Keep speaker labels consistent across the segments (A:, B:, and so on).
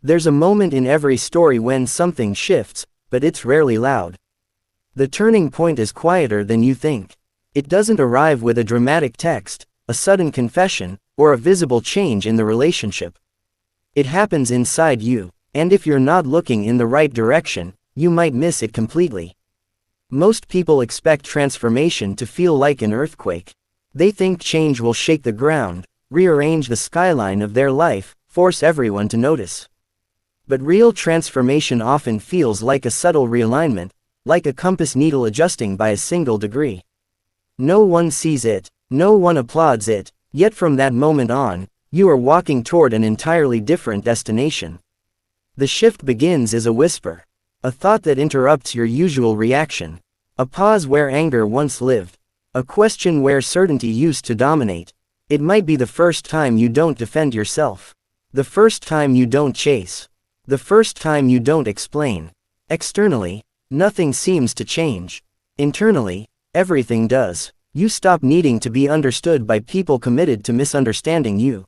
A: There's a moment in every story when something shifts, but it's rarely loud. The turning point is quieter than you think. It doesn't arrive with a dramatic text, a sudden confession, or a visible change in the relationship. It happens inside you, and if you're not looking in the right direction, you might miss it completely. Most people expect transformation to feel like an earthquake. They think change will shake the ground, rearrange the skyline of their life, force everyone to notice. But real transformation often feels like a subtle realignment, like a compass needle adjusting by a single degree. No one sees it, no one applauds it, yet from that moment on, you are walking toward an entirely different destination. The shift begins as a whisper, a thought that interrupts your usual reaction, a pause where anger once lived, a question where certainty used to dominate. It might be the first time you don't defend yourself, the first time you don't chase, the first time you don't explain. Externally, nothing seems to change. Internally, everything does. You stop needing to be understood by people committed to misunderstanding you.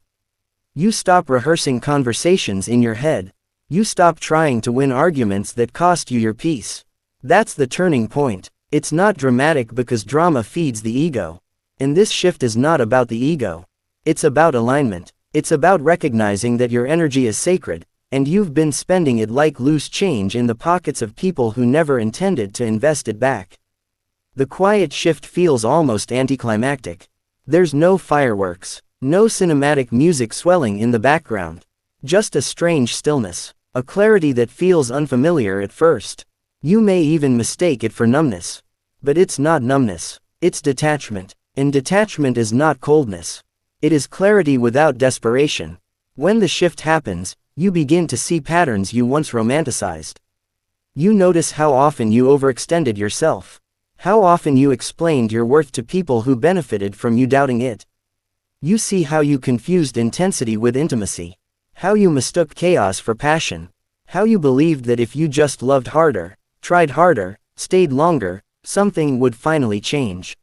A: You stop rehearsing conversations in your head. You stop trying to win arguments that cost you your peace. That's the turning point. It's not dramatic because drama feeds the ego. And this shift is not about the ego. It's about alignment. It's about recognizing that your energy is sacred, and you've been spending it like loose change in the pockets of people who never intended to invest it back. The quiet shift feels almost anticlimactic. There's no fireworks, no cinematic music swelling in the background. Just a strange stillness, a clarity that feels unfamiliar at first. You may even mistake it for numbness. But it's not numbness, it's detachment. And detachment is not coldness. It is clarity without desperation. When the shift happens, you begin to see patterns you once romanticized. You notice how often you overextended yourself. How often you explained your worth to people who benefited from you doubting it. You see how you confused intensity with intimacy. How you mistook chaos for passion. How you believed that if you just loved harder, tried harder, stayed longer, something would finally change.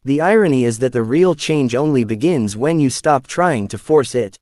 A: The irony is that the real change only begins when you stop trying to force it.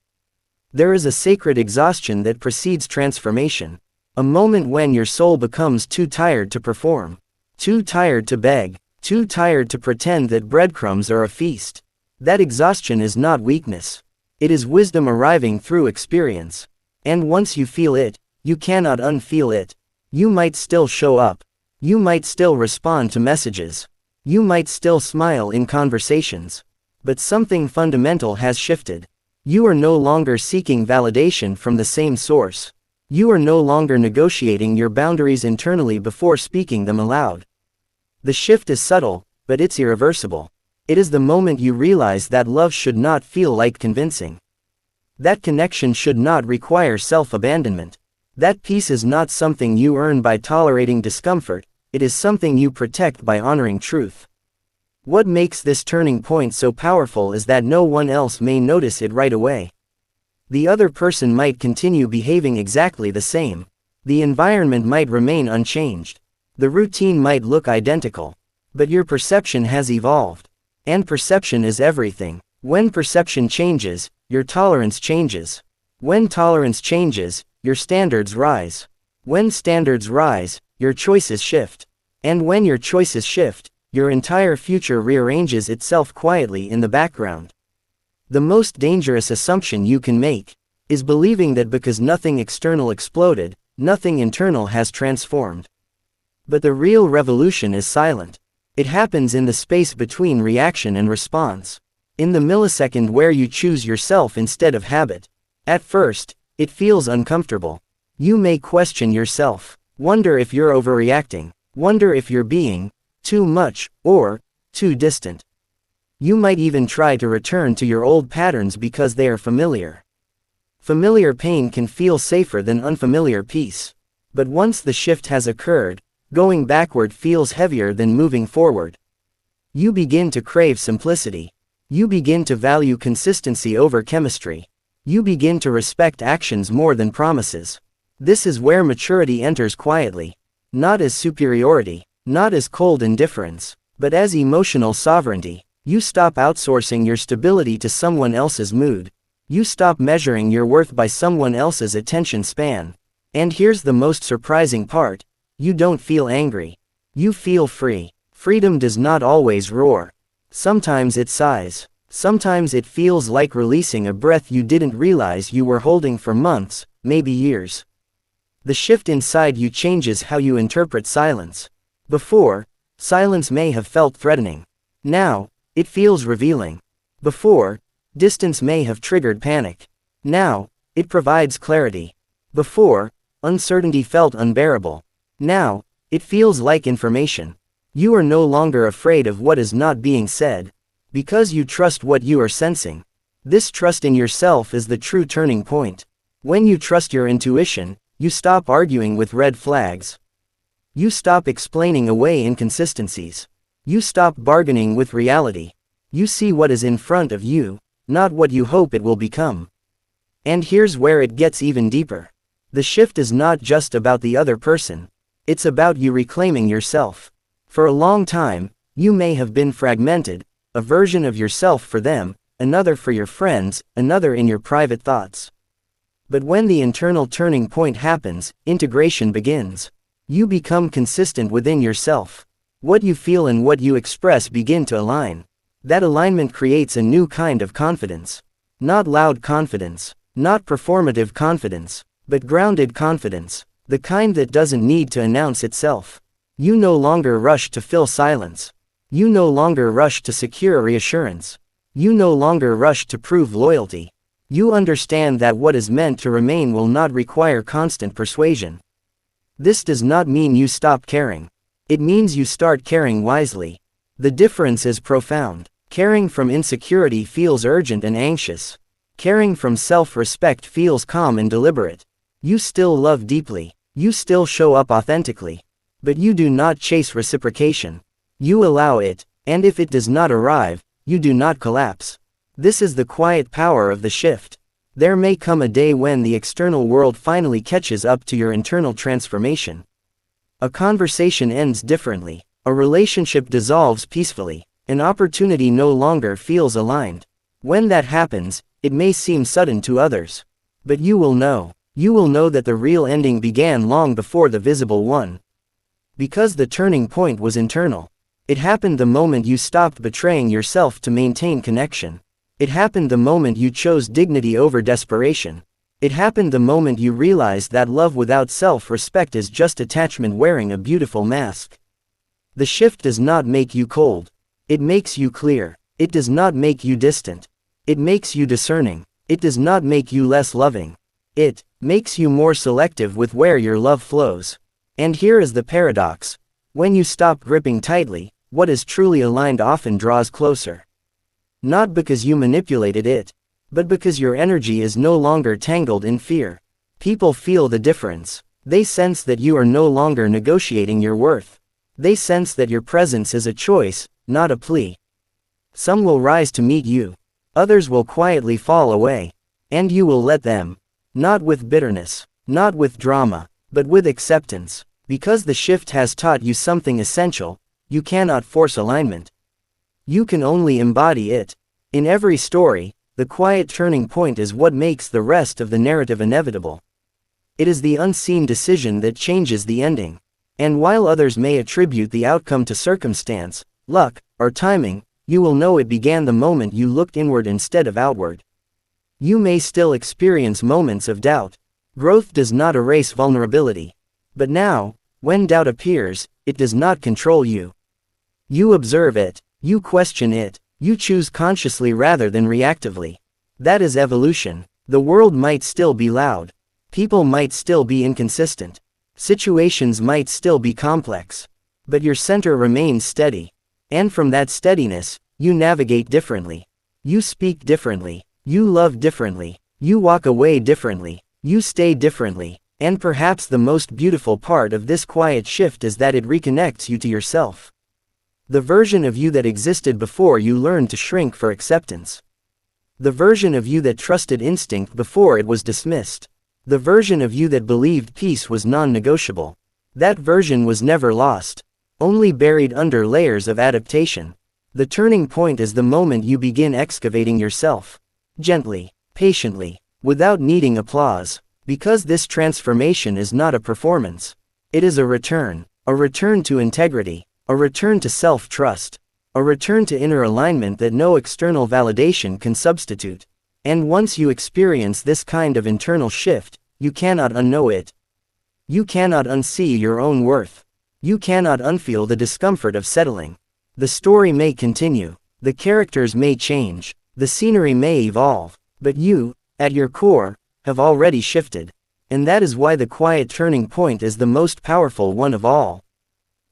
A: There is a sacred exhaustion that precedes transformation. A moment when your soul becomes too tired to perform. Too tired to beg. Too tired to pretend that breadcrumbs are a feast. That exhaustion is not weakness. It is wisdom arriving through experience. And once you feel it, you cannot unfeel it. You might still show up. You might still respond to messages. You might still smile in conversations. But something fundamental has shifted. You are no longer seeking validation from the same source. You are no longer negotiating your boundaries internally before speaking them aloud. The shift is subtle, but it's irreversible. It is the moment you realize that love should not feel like convincing. That connection should not require self-abandonment. That peace is not something you earn by tolerating discomfort, it is something you protect by honoring truth. What makes this turning point so powerful is that no one else may notice it right away. The other person might continue behaving exactly the same. The environment might remain unchanged. The routine might look identical. But your perception has evolved. And perception is everything. When perception changes, your tolerance changes. When tolerance changes, your standards rise. When standards rise, your choices shift. And when your choices shift, your entire future rearranges itself quietly in the background. The most dangerous assumption you can make is believing that because nothing external exploded, nothing internal has transformed. But the real revolution is silent. It happens in the space between reaction and response. In the millisecond where you choose yourself instead of habit. At first, it feels uncomfortable. You may question yourself, wonder if you're overreacting, wonder if you're being too much or too distant. You might even try to return to your old patterns because they are familiar. Familiar pain can feel safer than unfamiliar peace. But once the shift has occurred, going backward feels heavier than moving forward. You begin to crave simplicity. You begin to value consistency over chemistry. You begin to respect actions more than promises. This is where maturity enters quietly. Not as superiority, not as cold indifference, but as emotional sovereignty. You stop outsourcing your stability to someone else's mood. You stop measuring your worth by someone else's attention span. And here's the most surprising part. You don't feel angry. You feel free. Freedom does not always roar. Sometimes it sighs. Sometimes it feels like releasing a breath you didn't realize you were holding for months, maybe years. The shift inside you changes how you interpret silence. Before, silence may have felt threatening. Now, it feels revealing. Before, distance may have triggered panic. Now, it provides clarity. Before, uncertainty felt unbearable. Now, it feels like information. You are no longer afraid of what is not being said, because you trust what you are sensing. This trust in yourself is the true turning point. When you trust your intuition, you stop arguing with red flags. You stop explaining away inconsistencies. You stop bargaining with reality. You see what is in front of you, not what you hope it will become. And here's where it gets even deeper. The shift is not just about the other person. It's about you reclaiming yourself. For a long time, you may have been fragmented, a version of yourself for them, another for your friends, another in your private thoughts. But when the internal turning point happens, integration begins. You become consistent within yourself. What you feel and what you express begin to align. That alignment creates a new kind of confidence. Not loud confidence, not performative confidence, but grounded confidence, the kind that doesn't need to announce itself. You no longer rush to fill silence. You no longer rush to secure reassurance. You no longer rush to prove loyalty. You understand that what is meant to remain will not require constant persuasion. This does not mean you stop caring. It means you start caring wisely. The difference is profound. Caring from insecurity feels urgent and anxious. Caring from self-respect feels calm and deliberate. You still love deeply. You still show up authentically. But you do not chase reciprocation. You allow it, and if it does not arrive, you do not collapse. This is the quiet power of the shift. There may come a day when the external world finally catches up to your internal transformation. A conversation ends differently. A relationship dissolves peacefully. An opportunity no longer feels aligned. When that happens, it may seem sudden to others. But you will know. You will know that the real ending began long before the visible one. Because the turning point was internal. It happened the moment you stopped betraying yourself to maintain connection. It happened the moment you chose dignity over desperation. It happened the moment you realized that love without self-respect is just attachment wearing a beautiful mask. The shift does not make you cold. It makes you clear. It does not make you distant. It makes you discerning. It does not make you less loving. It makes you more selective with where your love flows. And here is the paradox. When you stop gripping tightly, what is truly aligned often draws closer. Not because you manipulated it, but because your energy is no longer tangled in fear. People feel the difference. They sense that you are no longer negotiating your worth. They sense that your presence is a choice, not a plea. Some will rise to meet you. Others will quietly fall away. And you will let them. Not with bitterness, not with drama, but with acceptance. Because the shift has taught you something essential, you cannot force alignment. You can only embody it. In every story, the quiet turning point is what makes the rest of the narrative inevitable. It is the unseen decision that changes the ending. And while others may attribute the outcome to circumstance, luck, or timing, you will know it began the moment you looked inward instead of outward. You may still experience moments of doubt. Growth does not erase vulnerability. But now, when doubt appears, it does not control you. You observe it, you question it, you choose consciously rather than reactively. That is evolution. The world might still be loud. People might still be inconsistent. Situations might still be complex. But your center remains steady. And from that steadiness, you navigate differently. You speak differently. You love differently. You walk away differently. You stay differently. And perhaps the most beautiful part of this quiet shift is that it reconnects you to yourself. The version of you that existed before you learned to shrink for acceptance. The version of you that trusted instinct before it was dismissed. The version of you that believed peace was non-negotiable. That version was never lost. Only buried under layers of adaptation. The turning point is the moment you begin excavating yourself. Gently. patiently, without needing applause, because this transformation is not a performance. It is a return to integrity, a return to self-trust, a return to inner alignment that no external validation can substitute. And once you experience this kind of internal shift, you cannot unknow it. You cannot unsee your own worth. You cannot unfeel the discomfort of settling. The story may continue, the characters may change, the scenery may evolve, but you, at your core, have already shifted. And that is why the quiet turning point is the most powerful one of all.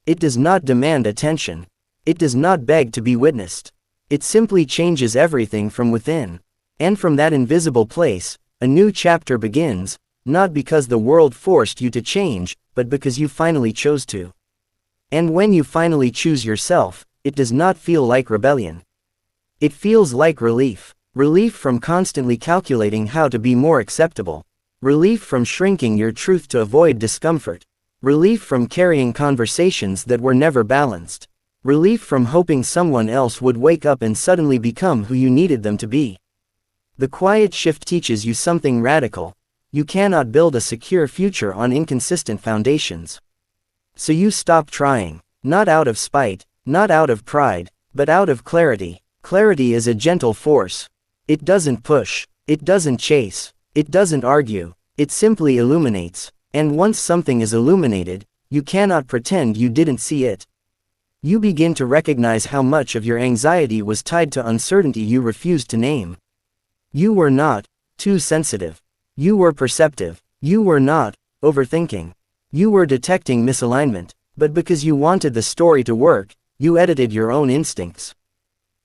A: It does not demand attention. It does not beg to be witnessed. It simply changes everything from within. And from that invisible place, a new chapter begins, not because the world forced you to change, but because you finally chose to. And when you finally choose yourself, it does not feel like rebellion. It feels like relief. Relief from constantly calculating how to be more acceptable. Relief from shrinking your truth to avoid discomfort. Relief from carrying conversations that were never balanced. Relief from hoping someone else would wake up and suddenly become who you needed them to be. The quiet shift teaches you something radical. You cannot build a secure future on inconsistent foundations. So you stop trying, not out of spite, not out of pride, but out of clarity. Clarity is a gentle force. It doesn't push, it doesn't chase, it doesn't argue, it simply illuminates. And once something is illuminated, you cannot pretend you didn't see it. You begin to recognize how much of your anxiety was tied to uncertainty you refused to name. You were not too sensitive. You were perceptive. You were not overthinking. You were detecting misalignment, but because you wanted the story to work, you edited your own instincts.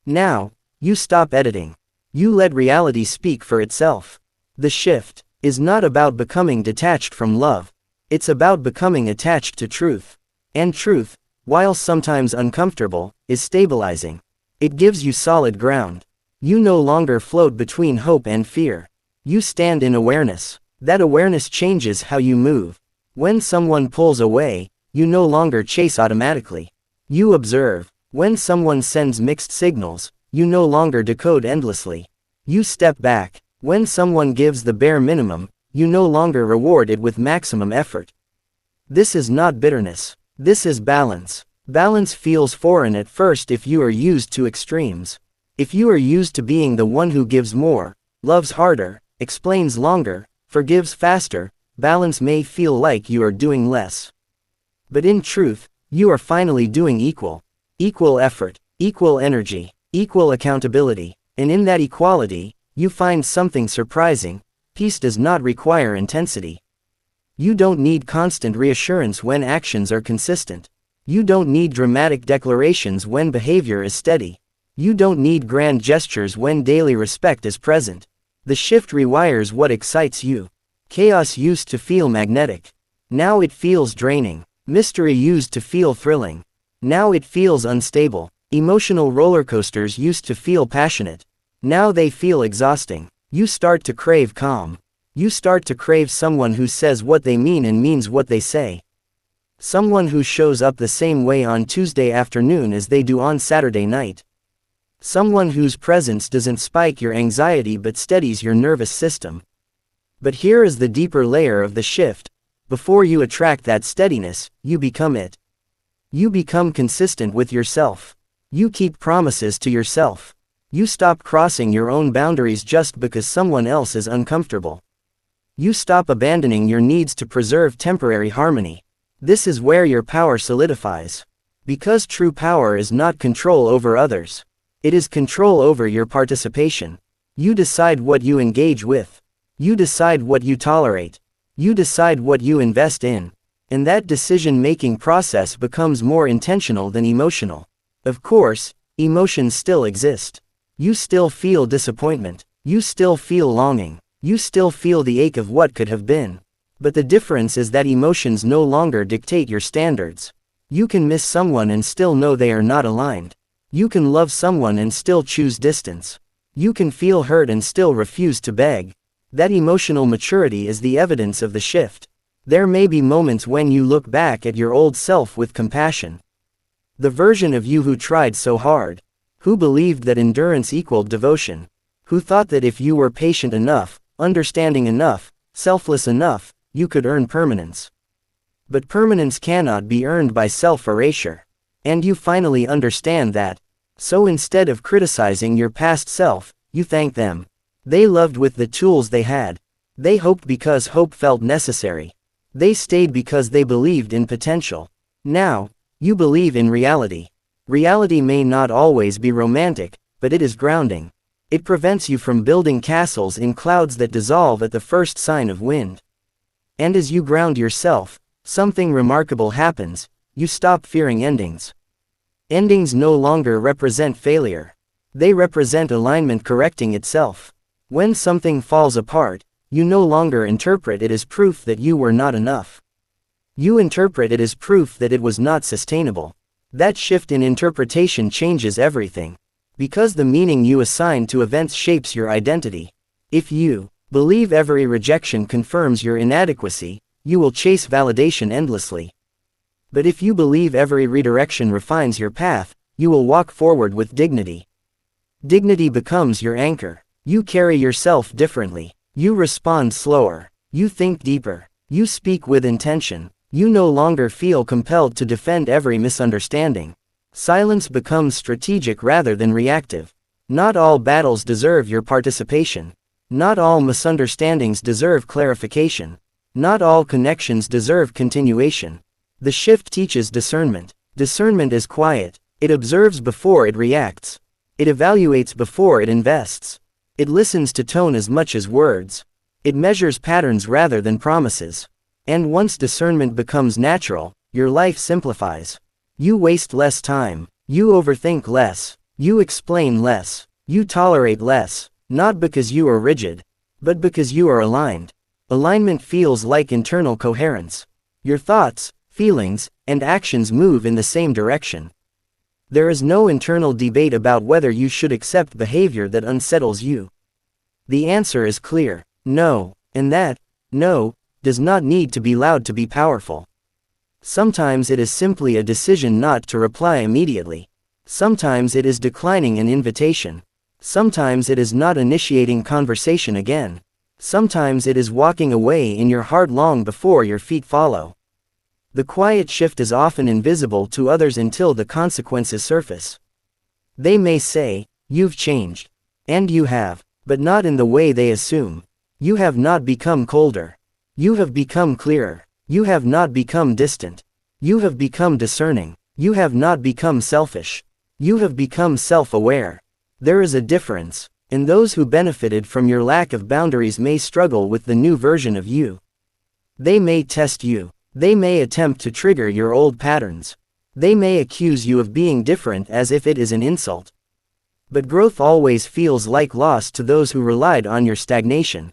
A: Now, you stop editing. You let reality speak for itself. The shift is not about becoming detached from love. It's about becoming attached to truth. And truth, while sometimes uncomfortable, is stabilizing. It gives you solid ground. You no longer float between hope and fear. You stand in awareness. That awareness changes how you move. When someone pulls away, you no longer chase automatically. You observe. When someone sends mixed signals, you no longer decode endlessly. You step back. When someone gives the bare minimum, you no longer reward it with maximum effort. This is not bitterness. This is balance. Balance feels foreign at first if you are used to extremes. If you are used to being the one who gives more, loves harder, explains longer, forgives faster, balance may feel like you are doing less. But in truth, you are finally doing equal. Equal effort, equal energy, equal accountability, and in that equality, you find something surprising. Peace does not require intensity. You don't need constant reassurance when actions are consistent. You don't need dramatic declarations when behavior is steady. You don't need grand gestures when daily respect is present. The shift rewires what excites you. Chaos used to feel magnetic. Now it feels draining. Mystery used to feel thrilling. Now it feels unstable. Emotional roller coasters used to feel passionate. Now they feel exhausting. You start to crave calm. You start to crave someone who says what they mean and means what they say. Someone who shows up the same way on Tuesday afternoon as they do on Saturday night. Someone whose presence doesn't spike your anxiety but steadies your nervous system. But here is the deeper layer of the shift. Before you attract that steadiness, you become it. You become consistent with yourself. You keep promises to yourself. You stop crossing your own boundaries just because someone else is uncomfortable. You stop abandoning your needs to preserve temporary harmony. This is where your power solidifies. Because true power is not control over others. It is control over your participation. You decide what you engage with. You decide what you tolerate. You decide what you invest in. And that decision-making process becomes more intentional than emotional. Of course, emotions still exist. You still feel disappointment. You still feel longing. You still feel the ache of what could have been. But the difference is that emotions no longer dictate your standards. You can miss someone and still know they are not aligned. You can love someone and still choose distance. You can feel hurt and still refuse to beg. That emotional maturity is the evidence of the shift. There may be moments when you look back at your old self with compassion. The version of you who tried so hard. Who believed that endurance equaled devotion. Who thought that if you were patient enough, understanding enough, selfless enough, you could earn permanence. But permanence cannot be earned by self-erasure. And you finally understand that. So instead of criticizing your past self, you thank them. They loved with the tools they had. They hoped because hope felt necessary. They stayed because they believed in potential. Now, you believe in reality. Reality may not always be romantic, but it is grounding. It prevents you from building castles in clouds that dissolve at the first sign of wind. And as you ground yourself, something remarkable happens. You stop fearing endings. Endings no longer represent failure. They represent alignment correcting itself. When something falls apart, you no longer interpret it as proof that you were not enough. You interpret it as proof that it was not sustainable. That shift in interpretation changes everything. Because the meaning you assign to events shapes your identity. If you believe every rejection confirms your inadequacy, you will chase validation endlessly. But if you believe every redirection refines your path, you will walk forward with dignity. Dignity becomes your anchor. You carry yourself differently. You respond slower. You think deeper. You speak with intention. You no longer feel compelled to defend every misunderstanding. Silence becomes strategic rather than reactive. Not all battles deserve your participation. Not all misunderstandings deserve clarification. Not all connections deserve continuation. The shift teaches discernment. Discernment is quiet. It observes before it reacts. It evaluates before it invests. It listens to tone as much as words. It measures patterns rather than promises. And once discernment becomes natural, your life simplifies. You waste less time. You overthink less. You explain less. You tolerate less. Not because you are rigid, but because you are aligned. Alignment feels like internal coherence. Your thoughts, feelings, and actions move in the same direction. There is no internal debate about whether you should accept behavior that unsettles you. The answer is clear: no, and that no does not need to be loud to be powerful. Sometimes it is simply a decision not to reply immediately. Sometimes it is declining an invitation. Sometimes it is not initiating conversation again. Sometimes it is walking away in your heart long before your feet follow. The quiet shift is often invisible to others until the consequences surface. They may say, "You've changed." And you have, but not in the way they assume. You have not become colder. You have become clearer. You have not become distant. You have become discerning. You have not become selfish. You have become self-aware. There is a difference, and those who benefited from your lack of boundaries may struggle with the new version of you. They may test you. They may attempt to trigger your old patterns. They may accuse you of being different as if it is an insult. But growth always feels like loss to those who relied on your stagnation.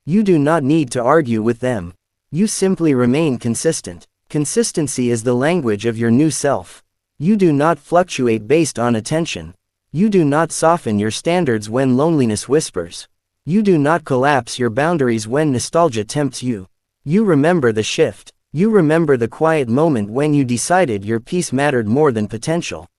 A: You do not need to argue with them. You simply remain consistent. Consistency is the language of your new self. You do not fluctuate based on attention. You do not soften your standards when loneliness whispers. You do not collapse your boundaries when nostalgia tempts you. You remember the shift. You remember the quiet moment when you decided your peace mattered more than potential.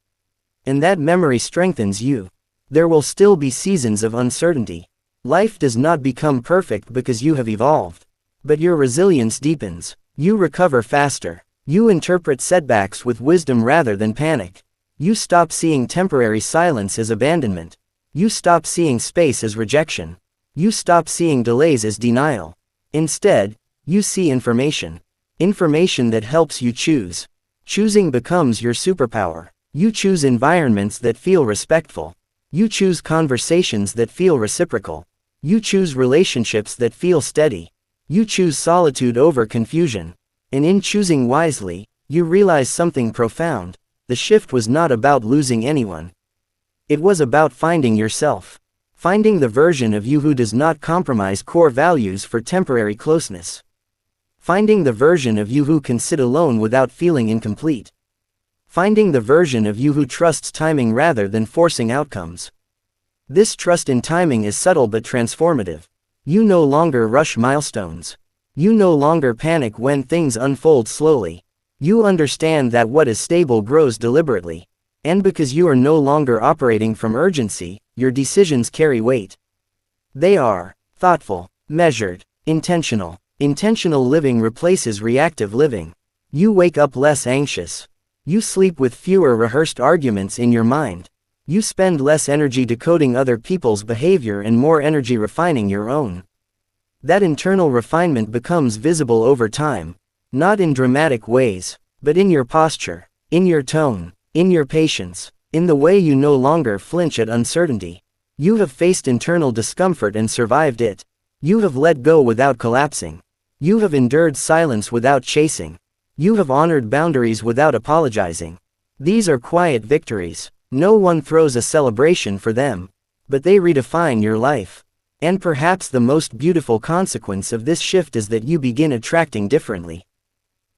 A: And that memory strengthens you. There will still be seasons of uncertainty. Life does not become perfect because you have evolved. But your resilience deepens. You recover faster. You interpret setbacks with wisdom rather than panic. You stop seeing temporary silence as abandonment. You stop seeing space as rejection. You stop seeing delays as denial. Instead, you see information. Information that helps you choose. Choosing becomes your superpower. You choose environments that feel respectful. You choose conversations that feel reciprocal. You choose relationships that feel steady. You choose solitude over confusion. And in choosing wisely, you realize something profound. The shift was not about losing anyone. It was about finding yourself. Finding the version of you who does not compromise core values for temporary closeness. Finding the version of you who can sit alone without feeling incomplete. Finding the version of you who trusts timing rather than forcing outcomes. This trust in timing is subtle but transformative. You no longer rush milestones. You no longer panic when things unfold slowly. You understand that what is stable grows deliberately. And because you are no longer operating from urgency, your decisions carry weight. They are thoughtful, measured, intentional. Intentional living replaces reactive living. You wake up less anxious. You sleep with fewer rehearsed arguments in your mind. You spend less energy decoding other people's behavior and more energy refining your own. That internal refinement becomes visible over time, not in dramatic ways, but in your posture, in your tone, in your patience, in the way you no longer flinch at uncertainty. You have faced internal discomfort and survived it. You have let go without collapsing. You have endured silence without chasing. You have honored boundaries without apologizing. These are quiet victories. No one throws a celebration for them, but they redefine your life. And perhaps the most beautiful consequence of this shift is that you begin attracting differently.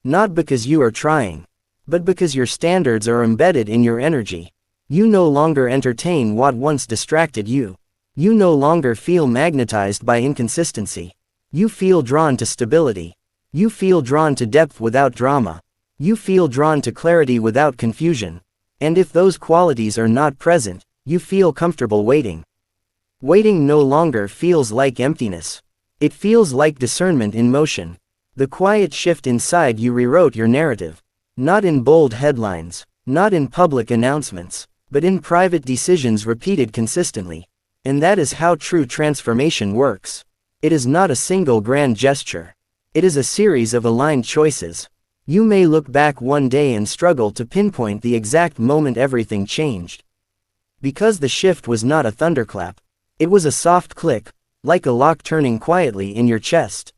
A: Not because you are trying, but because your standards are embedded in your energy. You no longer entertain what once distracted you. You no longer feel magnetized by inconsistency. You feel drawn to stability. You feel drawn to depth without drama. You feel drawn to clarity without confusion. And if those qualities are not present, you feel comfortable waiting. Waiting no longer feels like emptiness. It feels like discernment in motion. The quiet shift inside you rewrote your narrative. Not in bold headlines, not in public announcements, but in private decisions repeated consistently. And that is how true transformation works. It is not a single grand gesture. It is a series of aligned choices. You may look back one day and struggle to pinpoint the exact moment everything changed. Because the shift was not a thunderclap. It was a soft click, like a lock turning quietly in your chest.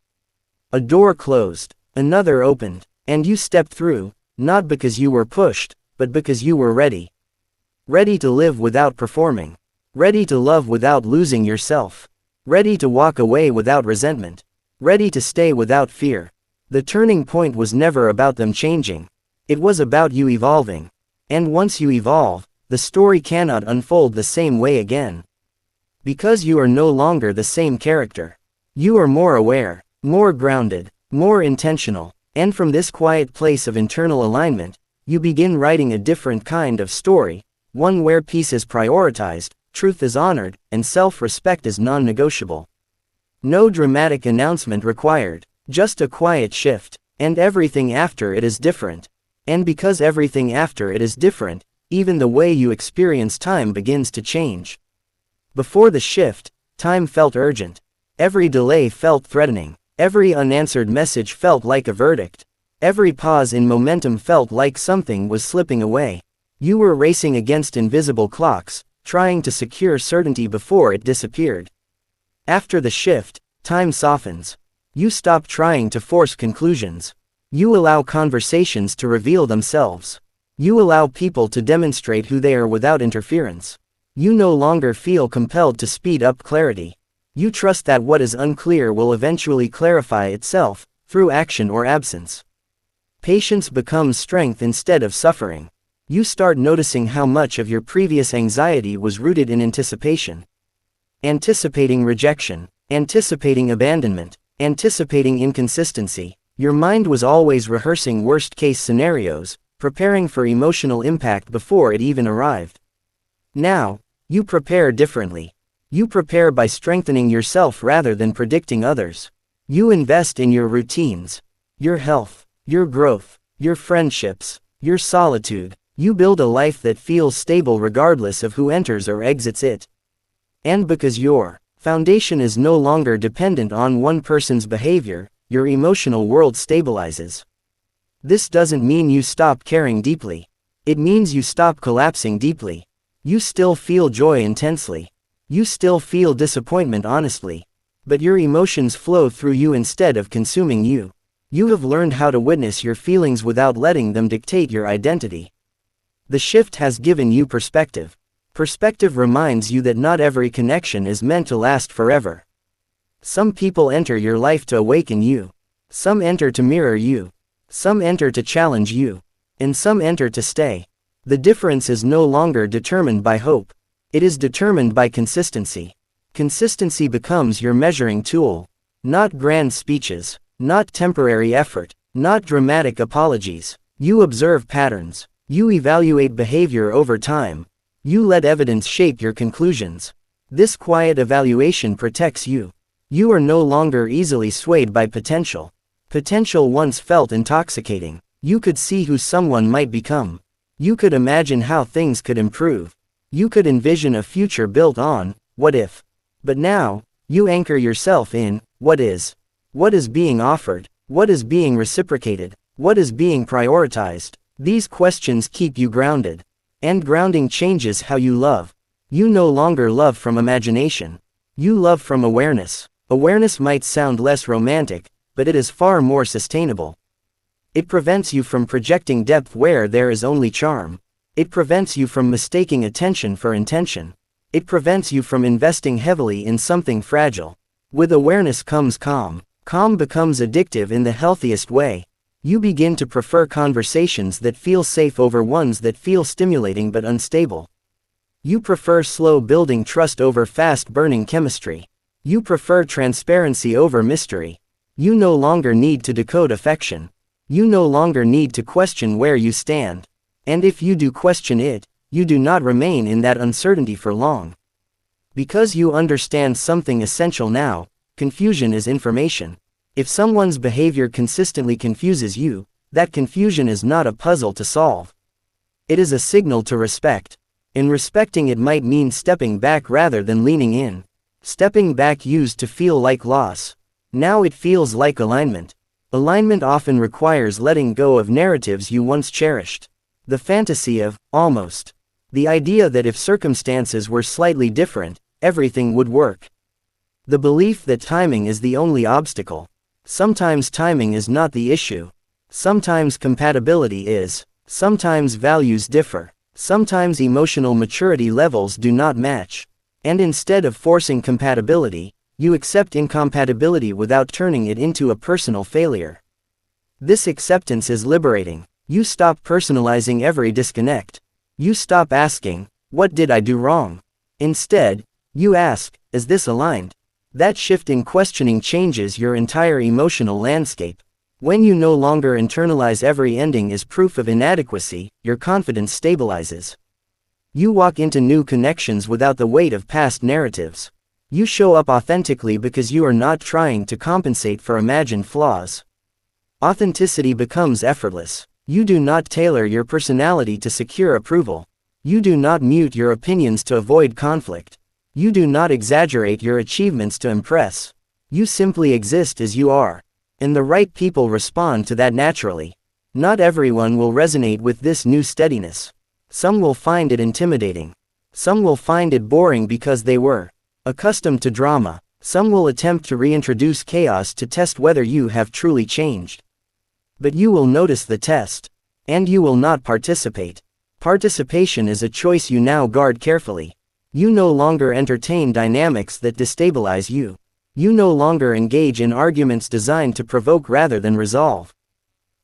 A: A door closed, another opened, and you stepped through, not because you were pushed, but because you were ready. Ready to live without performing. Ready to love without losing yourself. Ready to walk away without resentment. Ready to stay without fear. The turning point was never about them changing. It was about you evolving. And once you evolve, the story cannot unfold the same way again. Because you are no longer the same character. You are more aware, more grounded, more intentional, and from this quiet place of internal alignment, you begin writing a different kind of story, one where peace is prioritized, truth is honored, and self-respect is non-negotiable. No dramatic announcement required. Just a quiet shift, and everything after it is different. And because everything after it is different, even the way you experience time begins to change. Before the shift, time felt urgent. Every delay felt threatening. Every unanswered message felt like a verdict. Every pause in momentum felt like something was slipping away. You were racing against invisible clocks, trying to secure certainty before it disappeared. After the shift, time softens. You stop trying to force conclusions. You allow conversations to reveal themselves. You allow people to demonstrate who they are without interference. You no longer feel compelled to speed up clarity. You trust that what is unclear will eventually clarify itself, through action or absence. Patience becomes strength instead of suffering. You start noticing how much of your previous anxiety was rooted in anticipation. Anticipating rejection, anticipating abandonment, anticipating inconsistency. Your mind was always rehearsing worst-case scenarios, preparing for emotional impact before it even arrived. Now, you prepare differently. You prepare by strengthening yourself rather than predicting others. You invest in your routines, your health, your growth, your friendships, your solitude. You build a life that feels stable regardless of who enters or exits it. And because your foundation is no longer dependent on one person's behavior, your emotional world stabilizes. This doesn't mean you stop caring deeply. It means you stop collapsing deeply. You still feel joy intensely. You still feel disappointment honestly. But your emotions flow through you instead of consuming you. You have learned how to witness your feelings without letting them dictate your identity. The shift has given you perspective. Perspective reminds you that not every connection is meant to last forever. Some people enter your life to awaken you. Some enter to mirror you. Some enter to challenge you. And some enter to stay. The difference is no longer determined by hope. It is determined by consistency. Consistency becomes your measuring tool. Not grand speeches, not temporary effort, not dramatic apologies. You observe patterns. You evaluate behavior over time. You let evidence shape your conclusions. This quiet evaluation protects you. You are no longer easily swayed by potential. Potential once felt intoxicating. You could see who someone might become. You could imagine how things could improve. You could envision a future built on, what if. But now, you anchor yourself in, what is. What is being offered? What is being reciprocated? What is being prioritized? These questions keep you grounded. And grounding changes how you love. You no longer love from imagination. You love from awareness. Awareness might sound less romantic, but it is far more sustainable. It prevents you from projecting depth where there is only charm. It prevents you from mistaking attention for intention. It prevents you from investing heavily in something fragile. With awareness comes calm. Calm becomes addictive in the healthiest way. You begin to prefer conversations that feel safe over ones that feel stimulating but unstable. You prefer slow-building trust over fast-burning chemistry. You prefer transparency over mystery. You no longer need to decode affection. You no longer need to question where you stand. And if you do question it, you do not remain in that uncertainty for long. Because you understand something essential now, confusion is information. If someone's behavior consistently confuses you, that confusion is not a puzzle to solve. It is a signal to respect. In respecting it might mean stepping back rather than leaning in. Stepping back used to feel like loss. Now it feels like alignment. Alignment often requires letting go of narratives you once cherished. The fantasy of, almost. The idea that if circumstances were slightly different, everything would work. The belief that timing is the only obstacle. Sometimes timing is not the issue. Sometimes compatibility is. Sometimes values differ. Sometimes emotional maturity levels do not match. And instead of forcing compatibility, you accept incompatibility without turning it into a personal failure. This acceptance is liberating. You stop personalizing every disconnect. You stop asking, what did I do wrong? Instead, you ask, is this aligned? That shift in questioning changes your entire emotional landscape. When you no longer internalize every ending as proof of inadequacy, your confidence stabilizes. You walk into new connections without the weight of past narratives. You show up authentically because you are not trying to compensate for imagined flaws. Authenticity becomes effortless. You do not tailor your personality to secure approval. You do not mute your opinions to avoid conflict. You do not exaggerate your achievements to impress. You simply exist as you are. And the right people respond to that naturally. Not everyone will resonate with this new steadiness. Some will find it intimidating. Some will find it boring because they were accustomed to drama. Some will attempt to reintroduce chaos to test whether you have truly changed. But you will notice the test. And you will not participate. Participation is a choice you now guard carefully. You no longer entertain dynamics that destabilize you. You no longer engage in arguments designed to provoke rather than resolve.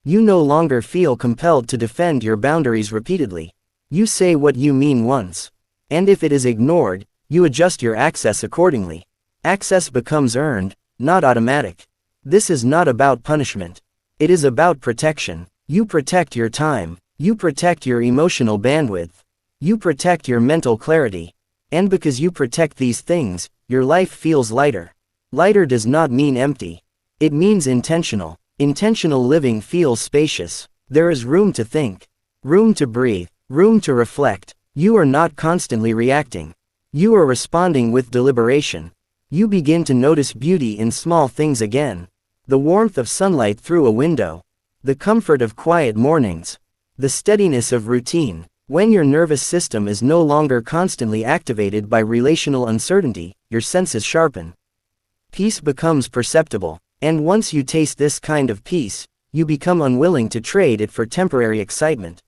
A: You no longer feel compelled to defend your boundaries repeatedly. You say what you mean once. And if it is ignored, you adjust your access accordingly. Access becomes earned, not automatic. This is not about punishment. It is about protection. You protect your time. You protect your emotional bandwidth. You protect your mental clarity. And because you protect these things, your life feels lighter. Lighter does not mean empty. It means intentional. Intentional living feels spacious. There is room to think. Room to breathe. Room to reflect. You are not constantly reacting. You are responding with deliberation. You begin to notice beauty in small things again. The warmth of sunlight through a window. The comfort of quiet mornings. The steadiness of routine. When your nervous system is no longer constantly activated by relational uncertainty, your senses sharpen. Peace becomes perceptible. And once you taste this kind of peace, you become unwilling to trade it for temporary excitement.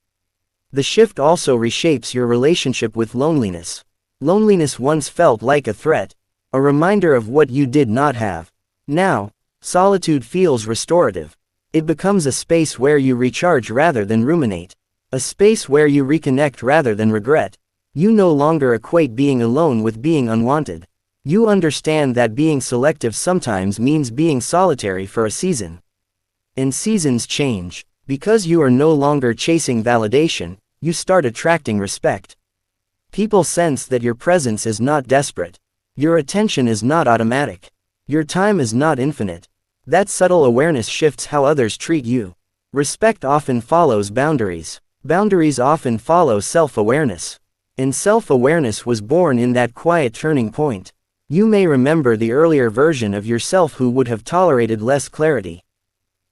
A: The shift also reshapes your relationship with loneliness. Loneliness once felt like a threat, a reminder of what you did not have. Now, solitude feels restorative. It becomes a space where you recharge rather than ruminate. A space where you reconnect rather than regret. You no longer equate being alone with being unwanted. You understand that being selective sometimes means being solitary for a season. And seasons change. Because you are no longer chasing validation, you start attracting respect. People sense that your presence is not desperate. Your attention is not automatic. Your time is not infinite. That subtle awareness shifts how others treat you. Respect often follows boundaries. Boundaries often follow self-awareness. And self-awareness was born in that quiet turning point. You may remember the earlier version of yourself who would have tolerated less clarity.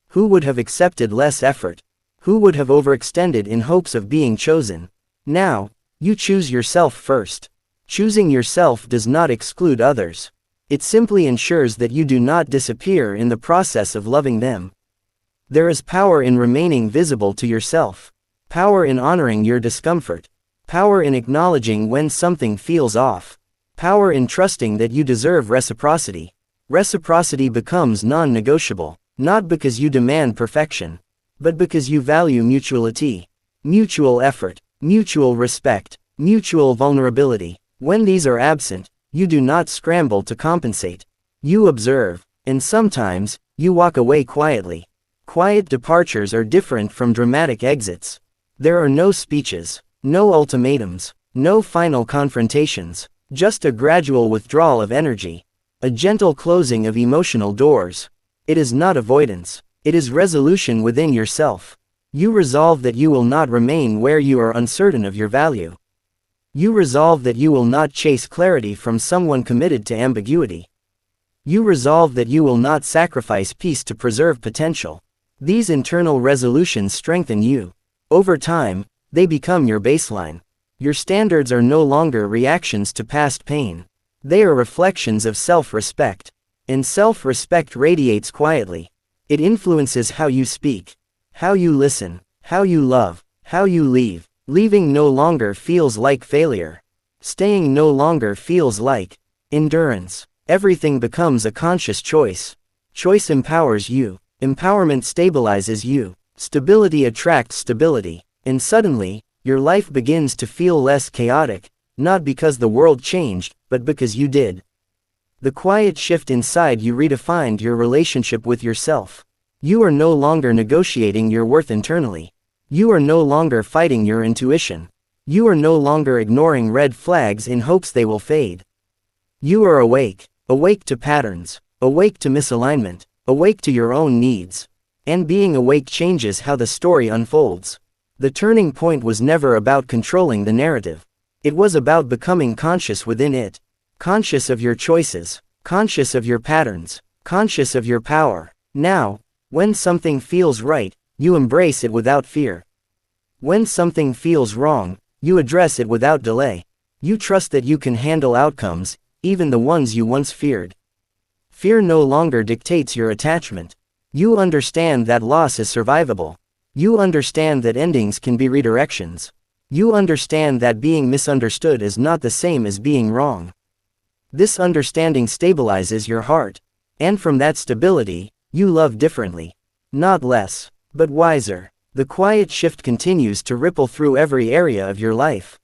A: Who would have accepted less effort. Who would have overextended in hopes of being chosen. Now, you choose yourself first. Choosing yourself does not exclude others. It simply ensures that you do not disappear in the process of loving them. There is power in remaining visible to yourself. Power in honoring your discomfort. Power in acknowledging when something feels off. Power in trusting that you deserve reciprocity. Reciprocity becomes non-negotiable, not because you demand perfection, but because you value mutuality, mutual effort, mutual respect, mutual vulnerability. When these are absent, you do not scramble to compensate. You observe, and sometimes, you walk away quietly. Quiet departures are different from dramatic exits. There are no speeches, no ultimatums, no final confrontations, just a gradual withdrawal of energy, a gentle closing of emotional doors. It is not avoidance, it is resolution within yourself. You resolve that you will not remain where you are uncertain of your value. You resolve that you will not chase clarity from someone committed to ambiguity. You resolve that you will not sacrifice peace to preserve potential. These internal resolutions strengthen you. Over time, they become your baseline. Your standards are no longer reactions to past pain. They are reflections of self-respect. And self-respect radiates quietly. It influences how you speak, how you listen, how you love, how you leave. Leaving no longer feels like failure. Staying no longer feels like endurance. Everything becomes a conscious choice. Choice empowers you. Empowerment stabilizes you. Stability attracts stability. And suddenly, your life begins to feel less chaotic, not because the world changed, but because you did. The quiet shift inside you redefined your relationship with yourself. You are no longer negotiating your worth internally. You are no longer fighting your intuition. You are no longer ignoring red flags in hopes they will fade. You are awake, awake to patterns, awake to misalignment, awake to your own needs. And being awake changes how the story unfolds. The turning point was never about controlling the narrative. It was about becoming conscious within it. Conscious of your choices, conscious of your patterns, conscious of your power. Now, when something feels right, you embrace it without fear. When something feels wrong, you address it without delay. You trust that you can handle outcomes, even the ones you once feared. Fear no longer dictates your attachment. You understand that loss is survivable. You understand that endings can be redirections. You understand that being misunderstood is not the same as being wrong. This understanding stabilizes your heart. And from that stability, you love differently. Not less, but wiser. The quiet shift continues to ripple through every area of your life.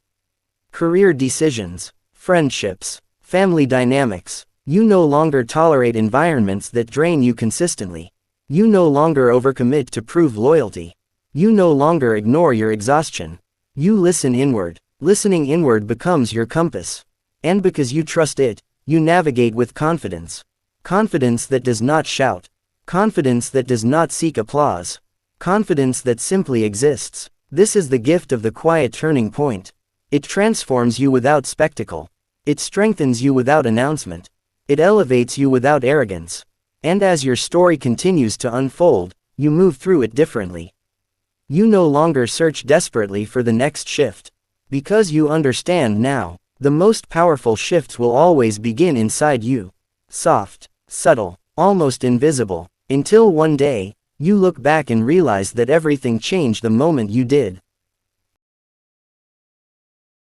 A: Career decisions, friendships, family dynamics. You no longer tolerate environments that drain you consistently. You no longer overcommit to prove loyalty. You no longer ignore your exhaustion. You listen inward. Listening inward becomes your compass. And because you trust it, you navigate with confidence. Confidence that does not shout. Confidence that does not seek applause. Confidence that simply exists. This is the gift of the quiet turning point. It transforms you without spectacle. It strengthens you without announcement. It elevates you without arrogance. And as your story continues to unfold, you move through it differently. You no longer search desperately for the next shift. Because you understand now, the most powerful shifts will always begin inside you. Soft, subtle, almost invisible. Until one day, you look back and realize that everything changed the moment you did.